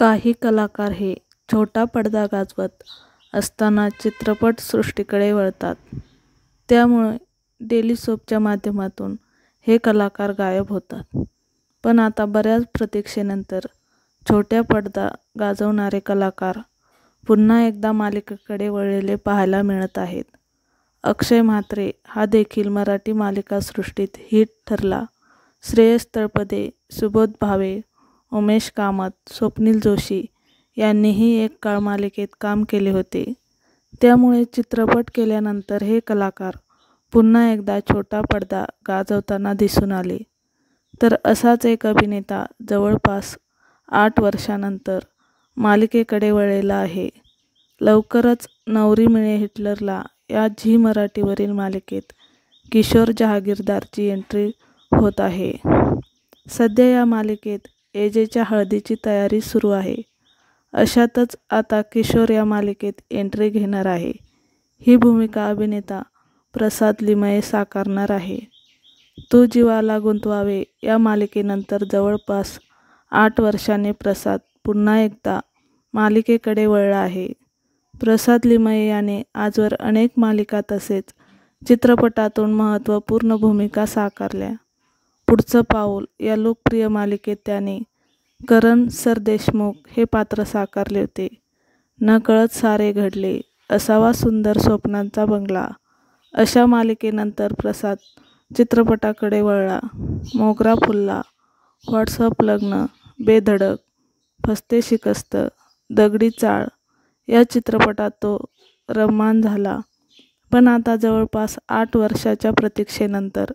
काही कलाकार हे छोटा पडदा गाजवत असताना चित्रपटसृष्टीकडे वळतात. त्यामुळे डेली सोपच्या माध्यमातून हे कलाकार गायब होतात. पण आता बऱ्याच प्रतीक्षेनंतर छोट्या पडदा गाजवणारे कलाकार पुन्हा एकदा मालिकेकडे वळलेले पाहायला मिळत आहेत. अक्षय म्हात्रे हा देखील मराठी मालिकासृष्टीत हिट ठरला. श्रेयस तळपदे, सुबोध भावे, उमेश कामत, स्वप्नील जोशी यांनीही एक काळ मालिकेत काम केले होते. त्यामुळे चित्रपट केल्यानंतर हे कलाकार पुन्हा एकदा छोटा पडदा गाजवताना दिसून आले. तर असाच एक अभिनेता जवळपास 8 वर्षांनंतर मालिकेकडे वळलेला आहे. लवकरच नवरी मिळे हिटलरला या झी मराठीवरील मालिकेत किशोर जहागीरदारची एंट्री होत आहे. सध्या या मालिकेत एजेच्या हळदीची तयारी सुरू आहे. अशातच आता किशोर या मालिकेत एंट्री घेणार आहे. ही भूमिका अभिनेता प्रसाद लिमये साकारणार आहे. तू जीवाला गुंतवावे या मालिकेनंतर जवळपास 8 वर्षांनी प्रसाद पुन्हा एकदा मालिकेकडे वळला आहे. प्रसाद लिमये याने आजवर अनेक मालिका तसेच चित्रपटातून महत्त्वपूर्ण भूमिका साकारल्या. पुढचं पाऊल या लोकप्रिय मालिकेत त्याने करण सरदेशमुख हे पात्र साकारले होते. नकळत सारे घडले, असावा सुंदर स्वप्नांचा बंगला अशा मालिकेनंतर प्रसाद चित्रपटाकडे वळला. मोगरा फुलला, व्हॉट्सअप लग्न, बेधडक, फसते शिकस्त, दगडी चाळ या चित्रपटात तो रममाण झाला. पण आता जवळपास 8 वर्षाच्या प्रतीक्षेनंतर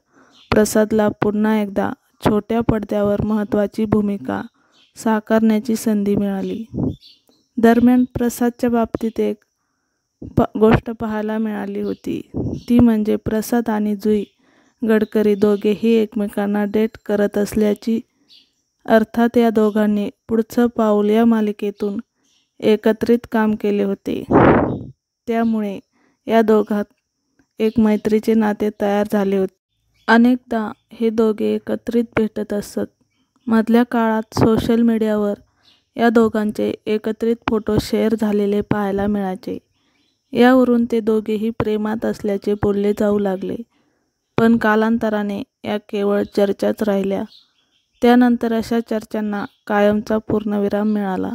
प्रसादला पुन्हा एकदा छोट्या पडद्यावर महत्त्वाची भूमिका साकारण्याची संधी मिळाली. दरम्यान प्रसादच्या बाबतीत एक गोष्ट पाहायला मिळाली होती. ती म्हणजे प्रसाद आणि जुई गडकरी दोघेही एकमेकांना डेट करत असल्याची. अर्थात या दोघांनी पुढचं पाऊल या मालिकेतून एकत्रित काम केले होते. त्यामुळे या दोघांत एक मैत्रीचे नाते तयार झाले होते. अनेकदा हे दोघे एकत्रित भेटत असत. मधल्या काळात सोशल मीडियावर या दोघांचे एकत्रित फोटो शेअर झालेले पाहायला मिळायचे. यावरून ते दोघेही प्रेमात असल्याचे बोलले जाऊ लागले. पण कालांतराने या केवळ चर्चाच राहिल्या. त्यानंतर अशा चर्चांना कायमचा पूर्णविराम मिळाला.